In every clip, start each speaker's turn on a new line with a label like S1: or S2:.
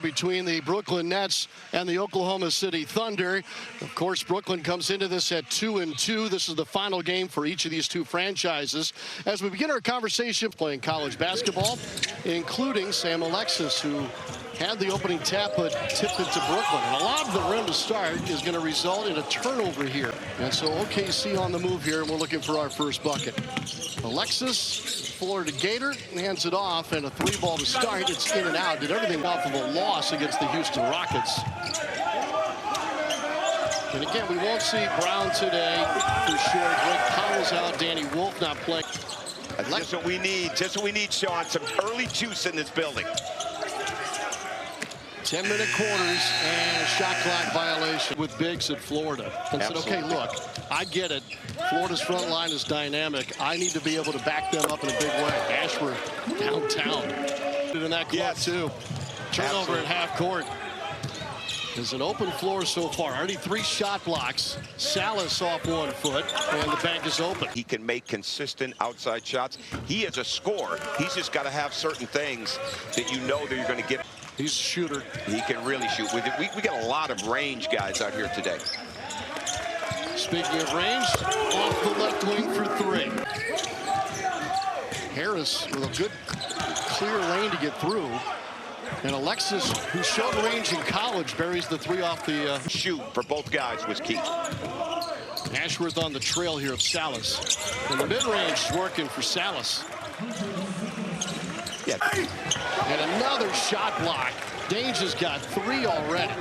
S1: Between the Brooklyn Nets and the Oklahoma City Thunder. Of course, Brooklyn comes into this at 2-2. This is the final game for each of these two franchises. As we begin our conversation playing college basketball, including Sam Alexis, who had the opening tap but tipped it to Brooklyn. And a lot of the rim to start is going to result in a turnover here. And so OKC on the move here, and we're looking for our first bucket. Alexis, Florida Gator, hands it off, and a three-ball to start. It's in and out. Did everything off of a loss against the Houston Rockets. And again, we won't see Brown today for sure. Greg Powell's out. Danny Wolf not playing.
S2: That's just what we need. Just what we need, Sean. Some early juice in this building.
S1: 10-minute quarters and a shot clock violation with Biggs at Florida. And said, okay, look, I get it. Florida's front line is dynamic. I need to be able to back them up in a big way. Ashworth downtown. In that club, too. Turnover at half court. There's an open floor so far. Already 3 shot blocks. Salas off 1 foot, and the bank is open.
S2: He can make consistent outside shots. He is a scorer. He's just got to have certain things that you know that you're going to get.
S1: He's a shooter.
S2: He can really shoot with it. We got a lot of range guys out here today.
S1: Speaking of range, off the left wing for 3. Harris with a good clear lane to get through. And Alexis, who showed range in college, buries the 3 off the
S2: shoot for both guys was key.
S1: Ashworth on the trail here of Salas. And the mid-range is working for Salas.
S2: Yeah.
S1: And another shot block. Dange has got 3 already.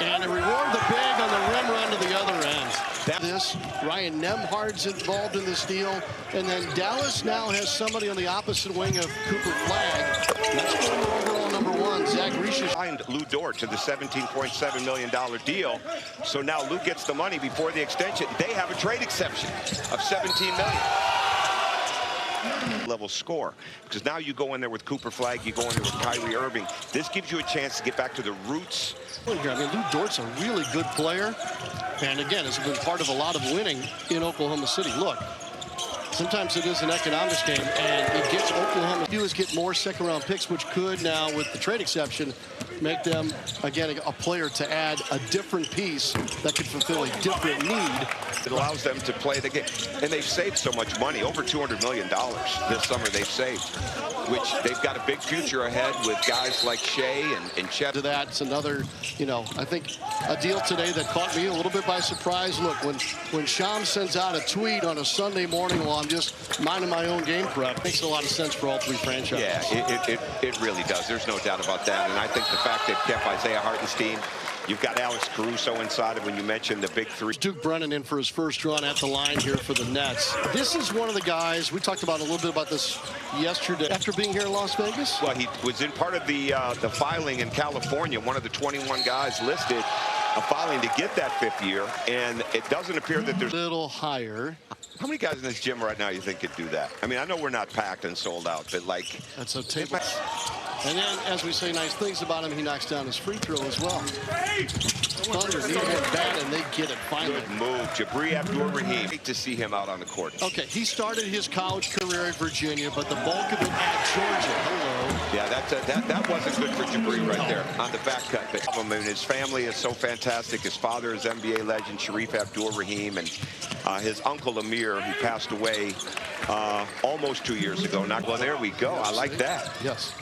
S1: And a reward the big on the rim run to the other end. This, Ryan Nembhard's involved in this deal. And then Dallas now has somebody on the opposite wing of Cooper Flagg. That's going overall number 1, Zach Reich.
S2: Signed Lou Dort to the $17.7 million deal. So now Lou gets the money before the extension. They have a trade exception of $17 million. Level score, because now you go in there with Cooper Flagg, you go in there with Kyrie Irving. This gives you a chance to get back to the roots.
S1: I mean, Lou Dort's a really good player, and again, has been part of a lot of winning in Oklahoma City. Look, sometimes it is an economics game, and it gets Oklahoma to do is get more second-round picks, which could now, with the trade exception, make them, again, a player to add a different piece that could fulfill a different need.
S2: It allows them to play the game. And they've saved so much money, over $200 million this summer they've saved, which they've got a big future ahead with guys like Shea and Chet.
S1: To that, it's another, I think a deal today that caught me a little bit by surprise. Look, when Sham sends out a tweet on a Sunday morning while I'm just minding my own game prep, makes a lot of sense for all 3 franchises.
S2: Yeah, it really does. There's no doubt about that. And I think the fact that kept Isaiah Hartenstein, you've got Alex Caruso inside of when you mentioned the big 3.
S1: Duke Brennan in for his first run at the line here for the Nets. This is one of the guys, we talked about a little bit about this yesterday after being here in Las Vegas.
S2: Well, he was in part of the filing in California, one of the 21 guys listed filing to get that 5th year, and it doesn't appear that there's
S1: a little higher.
S2: How many guys in this gym right now you think could do that? I mean, I know we're not packed and sold out, but like...
S1: That's a table. And then, as we say nice things about him, he knocks down his free throw as well. Thunder need him bad, and they get it finally.
S2: Good move, Jabri Abdur-Rahim. Great to see him out on the court.
S1: Okay, he started his college career at Virginia, but the bulk of it at Georgia. Hello.
S2: Yeah, that wasn't good for Jabri right there on the back cut. But I mean, his family is so fantastic. His father is NBA legend Sharif Abdur-Rahim, and his uncle Amir, who passed away almost 2 years ago. Well, there we go. I like that.
S1: Yes.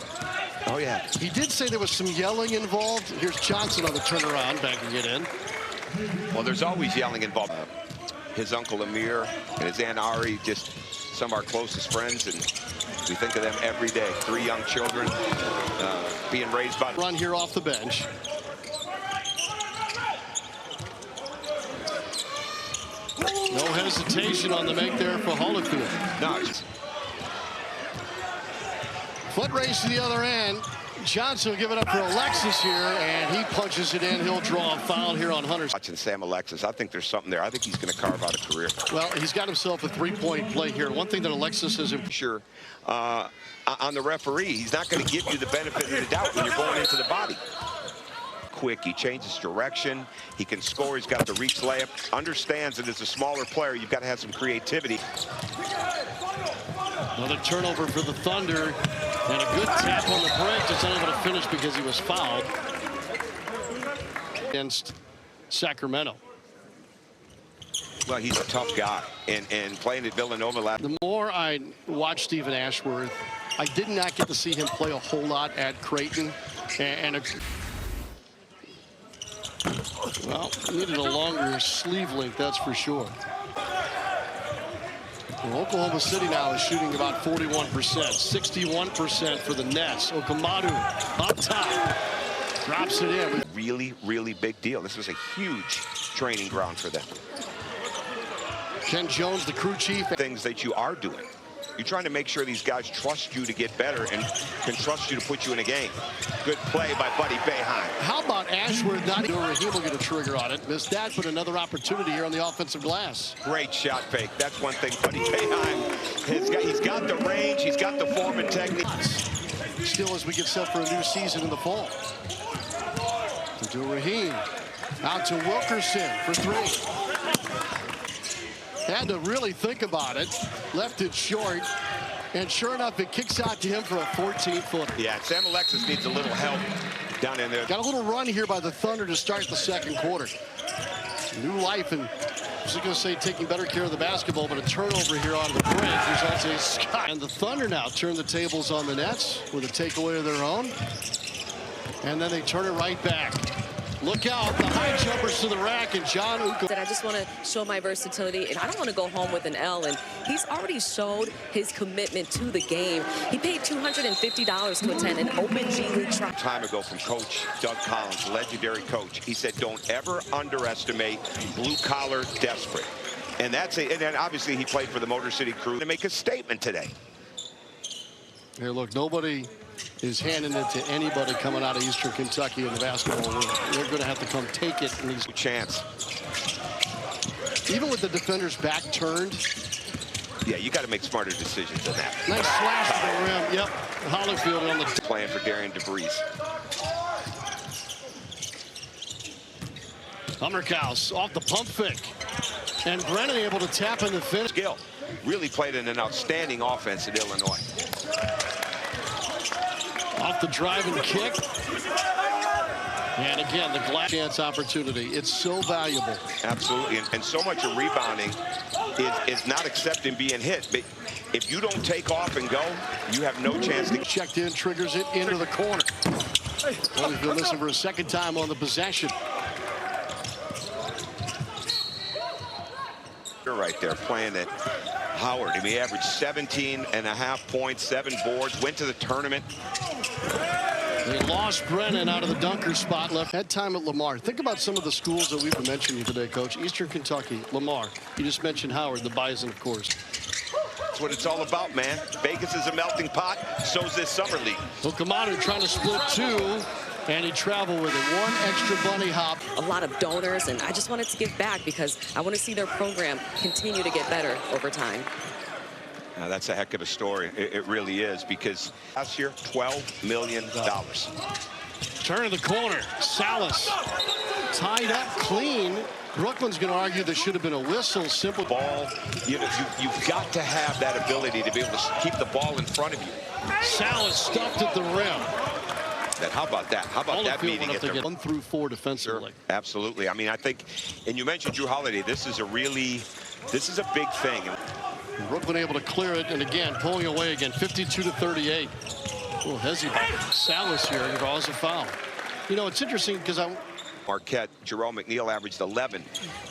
S2: Oh, yeah.
S1: He did say there was some yelling involved. Here's Johnson on the turnaround, banking it in.
S2: Well, there's always yelling involved. His uncle Amir and his Aunt Ari, just some of our closest friends, and we think of them every day. 3 young children being raised by...
S1: Run here off the bench. No hesitation on the make there for Holyfield.
S2: Nice.
S1: Foot race to the other end. Johnson will give it up for Alexis here, and he punches it in. He'll draw a foul here on Hunter.
S2: Watching Sam Alexis, I think there's something there. I think he's going to carve out a career.
S1: Well, he's got himself a 3-point play here. One thing that Alexis has improved.
S2: Sure. On the referee, he's not going to give you the benefit of the doubt when you're going into the body. Quick, he changes direction, he can score, he's got the reach layup, understands that as a smaller player you've got to have some creativity.
S1: Another turnover for the Thunder. And a good tap on the break, just unable to finish because he was fouled against Sacramento.
S2: Well, he's a tough guy, and playing at Villanova last.
S1: The more I watch Stephen Ashworth, I did not get to see him play a whole lot at Creighton. Well, needed a longer sleeve length, that's for sure. Well, Oklahoma City now is shooting about 41%, 61% for the Nets. Okamodu up top, drops it in.
S2: Really, really big deal. This was a huge training ground for them.
S1: Ken Jones, the crew chief.
S2: Things that you are doing. You're trying to make sure these guys trust you to get better and can trust you to put you in a game. Good play by Buddy Boeheim.
S1: How about Ashworth? He will get a trigger on it. Missed that, but another opportunity here on the offensive glass.
S2: Great shot fake. That's one thing Buddy Boeheim, he's got the range, he's got the form and technique.
S1: Still as we get set for a new season in the fall. To Raheem. Out to Wilkerson for three. Had to really think about it. Left it short. And sure enough, it kicks out to him for a 14-footer.
S2: Yeah, Sam Alexis needs a little help down in there.
S1: Got a little run here by the Thunder to start the second quarter. New life, and I was going to say taking better care of the basketball, but a turnover here on the break. There's also Scott. And the Thunder now turn the tables on the Nets with a takeaway of their own. And then they turn it right back. Look out, the high jumpers to the rack, and John Uko.
S3: I just want to show my versatility, and I don't want to go home with an L, and he's already showed his commitment to the game. He paid $250 to attend an Open G League trial.
S2: Time ago from Coach Doug Collins, legendary coach. He said, don't ever underestimate blue-collar desperate. And that's it. And then obviously he played for the Motor City Crew to make a statement today.
S1: Here, look, nobody is handing it to anybody coming out of Eastern Kentucky in the basketball world. They're going to have to come take it. And
S2: chance.
S1: Even with the defender's back turned.
S2: Yeah, you got to make smarter decisions than that.
S1: Nice slash to the rim. Yep, Hollowfield on the
S2: playing for Darian DeVries.
S1: Hummerkaus off the pump fake. And Brennan able to tap in the finish.
S2: Gill really played in an outstanding offense at Illinois.
S1: Off the drive and kick. And again, the glass chance opportunity. It's so valuable.
S2: Absolutely. And so much of rebounding is not accepting being hit. But if you don't take off and go, you have no chance to.
S1: Checked in, triggers it into the corner. Holyfield missing for a second time on the possession.
S2: You're right there playing at Howard. I mean, he averaged 17.5 points, 7 boards, went to the tournament.
S1: They lost Brennan out of the dunker spot, left. Had time at Lamar. Think about some of the schools that we've been mentioning today, Coach. Eastern Kentucky, Lamar. You just mentioned Howard, the Bison, of course.
S2: That's what it's all about, man. Vegas is a melting pot. So's this summer league.
S1: Okamodu trying to split two. And he traveled with it. One extra bunny hop.
S3: A lot of donors, and I just wanted to give back because I want to see their program continue to get better over time.
S2: Now, that's a heck of a story. It really is, because last year, $12 million.
S1: Turn of the corner. Salas tied up clean. Brooklyn's going to argue there should have been a whistle. Simple
S2: ball. You know, you've got to have that ability to be able to keep the ball in front of you.
S1: Salas stuffed at the rim.
S2: How about that? How about that meeting at the
S1: 1 through 4 defensively?
S2: Sure, absolutely. I mean, I think, and you mentioned Drew Holiday. This is a big thing.
S1: Brooklyn able to clear it, and again pulling away again, 52-38. Oh, Hezzy Salas here draws a foul. You know, it's interesting because
S2: Marquette, Jerome McNeil averaged 11.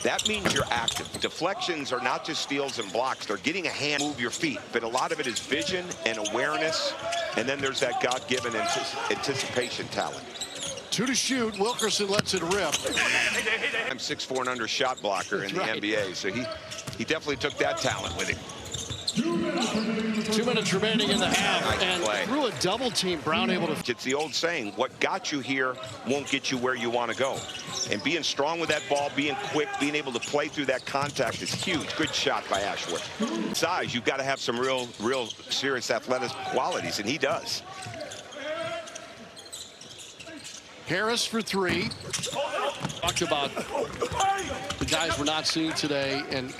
S2: That means you're active. Deflections are not just steals and blocks. They're getting a hand, move your feet. But a lot of it is vision and awareness. And then there's that God-given anticipation talent.
S1: 2 to shoot. Wilkerson lets it rip.
S2: I'm 6'4" and under shot blocker in the NBA. So he definitely took that talent with him.
S1: 2 minutes remaining in the half,
S2: nice
S1: and
S2: play.
S1: Through a double team, Brown able to.
S2: It's the old saying, what got you here won't get you where you want to go. And being strong with that ball, being quick, being able to play through that contact is huge. Good shot by Ashworth. Size, you've got to have some real serious athletic qualities, and he does.
S1: Harris for 3. Talked about the guys we're not seeing today, and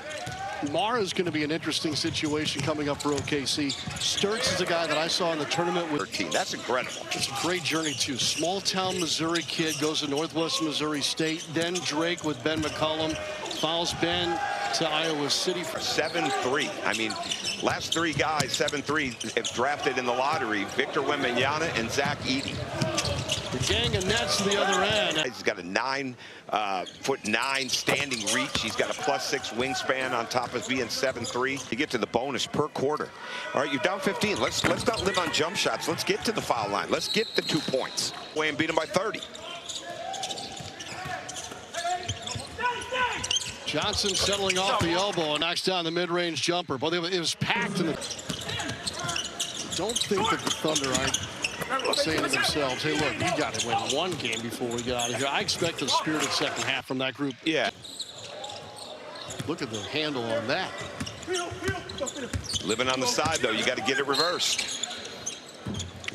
S1: Mara's going to be an interesting situation coming up for OKC. Sturts is a guy that I saw in the tournament with
S2: 13. That's incredible.
S1: It's a great journey, too. Small-town Missouri kid, goes to Northwest Missouri State. Then Drake with Ben McCollum. Follows Ben to Iowa City.
S2: 7-3. I mean, last three guys, 7-3, if drafted in the lottery. Victor Wembanyama and Zach Edey.
S1: The gang of Nets to the other end.
S2: He's got a 9'9" standing reach. He's got a +6 wingspan on top of being 7'3". You get to the bonus per quarter. All right, you're down 15. Let's not live on jump shots. Let's get to the foul line. Let's get the 2 points. Way and beat them by 30.
S1: Johnson settling off the elbow and knocks down the mid-range jumper. But it was packed in the... Don't think that the Thunder aren't saying to themselves, hey, look, we got to win one game before we get out of here. I expect a spirited second half from that group.
S2: Yeah.
S1: Look at the handle on that.
S2: Living on the side, though, you got to get it reversed.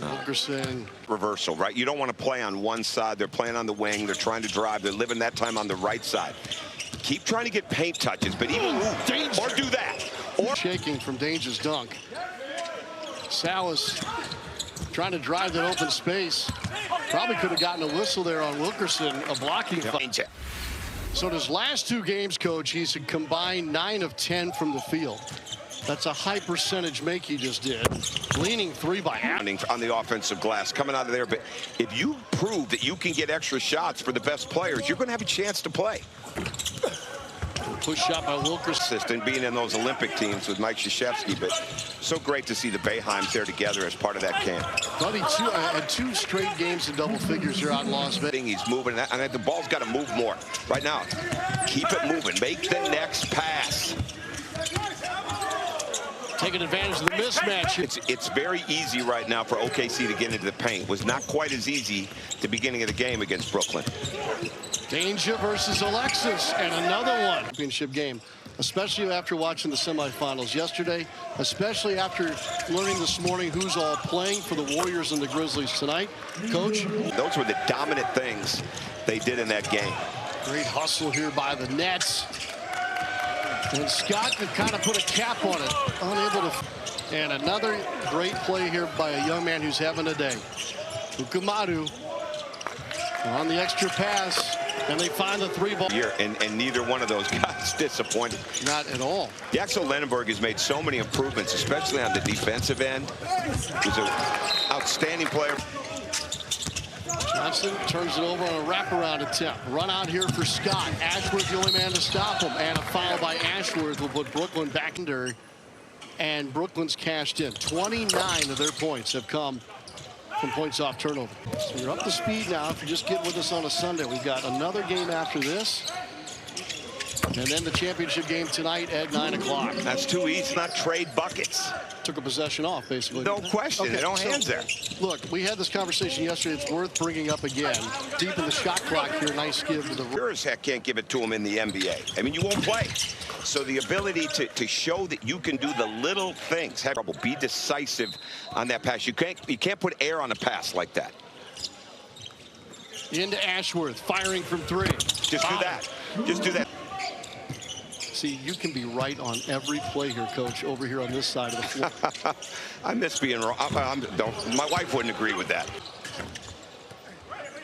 S1: Wilkerson.
S2: Reversal, right? You don't want to play on one side. They're playing on the wing. They're trying to drive. They're living that time on the right side. Keep trying to get paint touches, but even move or do that. Or
S1: shaking from Danger's dunk. Salas trying to drive that open space. Probably could have gotten a whistle there on Wilkerson, a blocking foul. So in his last 2 games, Coach, he's a combined 9 of 10 from the field. That's a high percentage make he just did. Leaning 3 by Adams.
S2: On the offensive glass, coming out of there. But if you prove that you can get extra shots for the best players, you're going to have a chance to play.
S1: Push shot by Wilkerson.
S2: Assistant being in those Olympic teams with Mike Krzyzewski, but so great to see the Boeheims there together as part of that camp.
S1: Buddy, had 2 straight games in double figures here out in Las Vegas.
S2: He's moving, and the ball's got to move more right now. Keep it moving. Make the next pass.
S1: Taking advantage of the mismatch.
S2: It's very easy right now for OKC to get into the paint. It was not quite as easy at the beginning of the game against Brooklyn.
S1: Danger versus Alexis, and another one. Championship game, especially after watching the semifinals yesterday, especially after learning this morning who's all playing for the Warriors and the Grizzlies tonight. Coach?
S2: Those were the dominant things they did in that game.
S1: Great hustle here by the Nets. And Scott could kind of put a cap on it, unable to. And another great play here by a young man who's having a day. Ukamaru on the extra pass, and they find the 3-ball.
S2: And neither one of those guys disappointed.
S1: Not at all.
S2: Axel Lenenberg has made so many improvements, especially on the defensive end. He's an outstanding player.
S1: Johnson turns it over on a wraparound attempt. Run out here for Scott. Ashworth the only man to stop him. And a foul by Ashworth will put Brooklyn back under. And Brooklyn's cashed in. 29 of their points have come from points off turnover. So you're up to speed now. If you just get with us on a Sunday, we've got another game after this. And then the championship game tonight at 9 o'clock.
S2: That's too easy. Not trade buckets.
S1: Took a possession off, basically.
S2: No question. Okay, no hands there.
S1: Look, we had this conversation yesterday. It's worth bringing up again. Deep in the shot clock here. Nice give to the...
S2: Sure as heck can't give it to him in the NBA. I mean, you won't play. So the ability to show that you can do the little things. Have trouble. Be decisive on that pass. You can't put air on a pass like that.
S1: Into Ashworth. Firing from 3.
S2: Just do that. Just do that.
S1: See, you can be right on every play here, Coach, over here on this side of the floor.
S2: I miss being wrong. My wife wouldn't agree with that.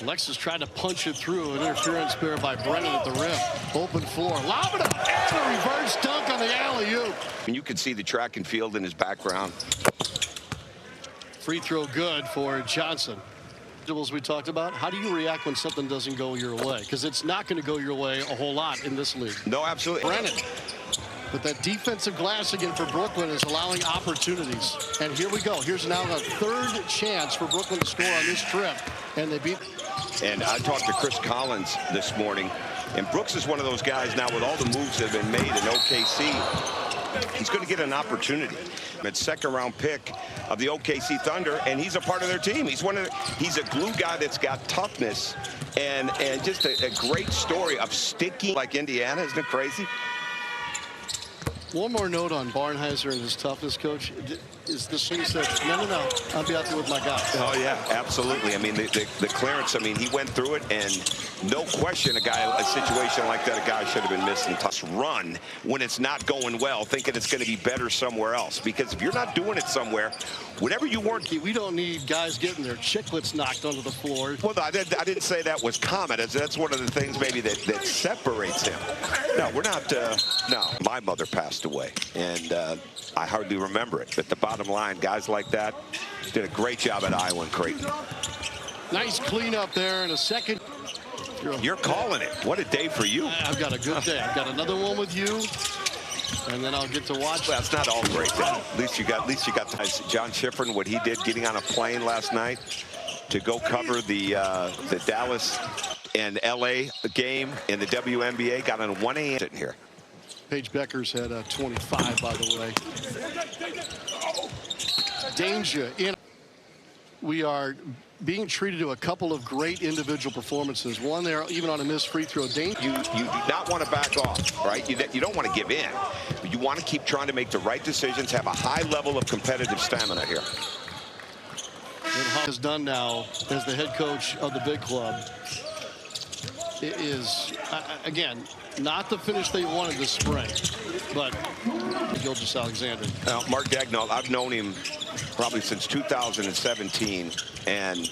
S1: Alexis tried to punch it through. An interference there by Brennan at the rim. Open floor. Lob it up. And a reverse dunk on the alley-oop.
S2: And you can see the track and field in his background.
S1: Free throw good for Johnson. We talked about. How do you react when something doesn't go your way? Because it's not going to go your way a whole lot in this league.
S2: No, absolutely.
S1: Brennan. But that defensive glass again for Brooklyn is allowing opportunities. And here we go. Here's now a 3rd chance for Brooklyn to score on this trip. And they beat.
S2: And I talked to Chris Collins this morning. And Brooks is one of those guys now with all the moves that have been made in OKC. He's going to get an opportunity. It's 2nd-round pick of the OKC Thunder, and he's a part of their team. He's a glue guy that's got toughness and just a great story of sticking like Indiana. Isn't it crazy?
S1: One more note on Barnheiser and his toughness, Coach. Is this thing he said, no, I'll be out there with my guys.
S2: Oh, yeah, absolutely. I mean, the clearance, I mean, he went through it, and no question a situation like that, a guy should have been missing. Tough run when it's not going well, thinking it's going to be better somewhere else. Because if you're not doing it somewhere, whatever you weren't...
S1: We don't need guys getting their chiclets knocked onto the floor.
S2: Well, I didn't say that was common. That's one of the things maybe that separates him. No, we're not... no, my mother passed away, and I hardly remember it. But the bottom line, guys like that did a great job at Iowa and Creighton.
S1: Nice cleanup there in a second.
S2: You're calling it. What a day for you.
S1: I've got a good day. I've got another one with you, and then I'll get to watch.
S2: Well, that's not all great. At least you got John Schifrin, what he did getting on a plane last night to go cover the Dallas and LA game in the WNBA. Got on 1 a.m. sitting here.
S1: Paige Becker's had 25, by the way. Danger in. We are being treated to a couple of great individual performances. One there, even on a missed free throw. You
S2: do not want to back off, right? You don't want to give in. But you want to keep trying to make the right decisions, have a high level of competitive stamina here.
S1: What Hunt has done now as the head coach of the big club, it is, again, not the finish they wanted this spring, but Gilgeous-Alexander.
S2: Mark Dagnall, I've known him probably since 2017 and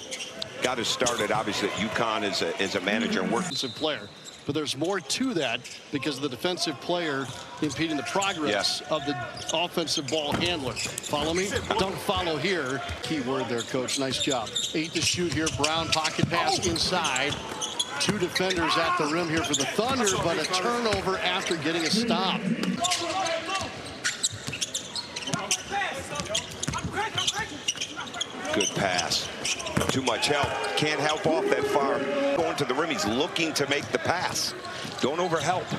S2: got us started obviously at UConn as a manager and working.
S1: Defensive player, but there's more to that because of the defensive player impeding the progress of the offensive ball handler. Follow me? Don't follow here. Key word there, Coach. Nice job. 8 to shoot here. Brown pocket pass inside. 2 defenders at the rim here for the Thunder, but a turnover after getting a stop.
S2: Good pass. Too much help. Can't help off that far. Going to the rim, he's looking to make the pass. Don't overhelp.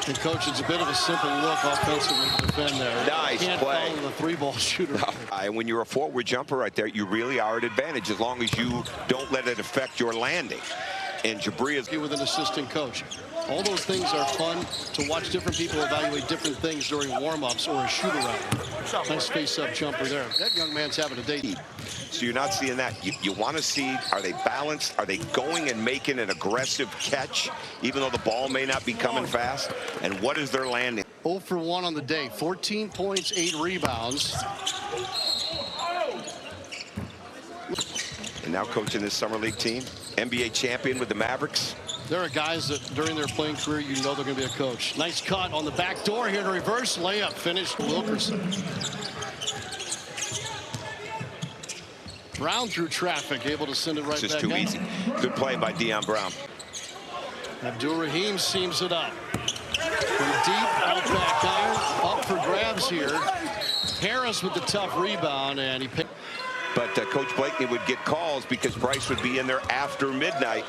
S1: And Coach, it's a bit of a simple look offensively to defend there.
S2: Nice
S1: Can't
S2: play.
S1: follow the 3-ball shooter.
S2: And when you're a forward jumper right there, you really are at advantage as long as you don't let it affect your landing. And Jabri is
S1: with an assistant coach. All those things are fun to watch different people evaluate different things during warm-ups or a shoot-around. Nice face-up jumper there. That young man's having a day.
S2: So you're not seeing that. You want to see, are they balanced? Are they going and making an aggressive catch, even though the ball may not be coming fast? And what is their landing?
S1: 0 for 1 on the day. 14 points, 8 rebounds.
S2: And now coaching this summer league team. NBA champion with the Mavericks.
S1: There are guys that during their playing career, you know they're going to be a coach. Nice cut on the back door here to reverse layup. Finished Wilkerson. Brown through traffic, able to send it right back.
S2: This is too easy. Good play by Deion Brown.
S1: Abdul-Rahim seams it up. From deep, out back iron, up for grabs here. Harris with the tough rebound, and he picked.
S2: But Coach Blakeney would get calls because Bryce would be in there after midnight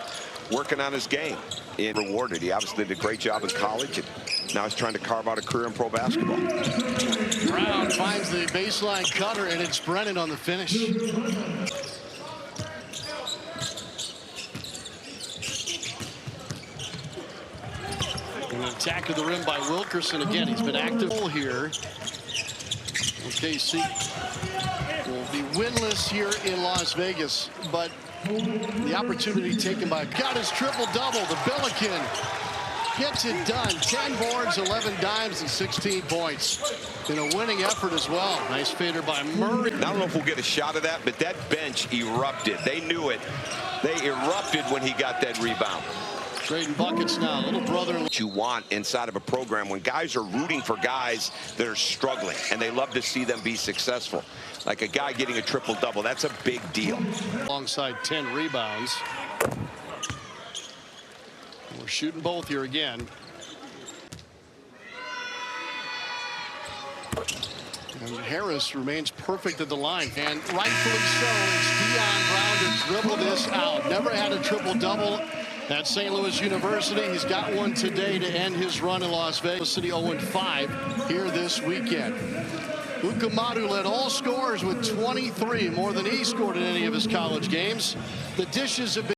S2: working on his game. And rewarded. He obviously did a great job in college, and now he's trying to carve out a career in pro basketball.
S1: Brown finds the baseline cutter, and it's Brennan on the finish. An attack of the rim by Wilkerson again. He's been active here. OKC will be winless here in Las Vegas, but the opportunity taken by got his triple-double. The Billiken gets it done. 10 boards, 11 dimes, and 16 points in a winning effort as well. Nice fader by Murray.
S2: I don't know if we'll get a shot of that, but that bench erupted. They knew it. They erupted when he got that rebound.
S1: Trading buckets now. Little brother.
S2: What you want inside of a program when guys are rooting for guys that are struggling, and they love to see them be successful. Like a guy getting a triple-double, that's a big deal.
S1: Alongside 10 rebounds. We're shooting both here again. And Harris remains perfect at the line. And rightfully so, it's Deion Brown to dribble this out. Never had a triple-double at St. Louis University. He's got one today to end his run in Las Vegas. City 0-5 here this weekend. Luka Madu led all scorers with 23, more than he scored in any of his college games. The dishes have been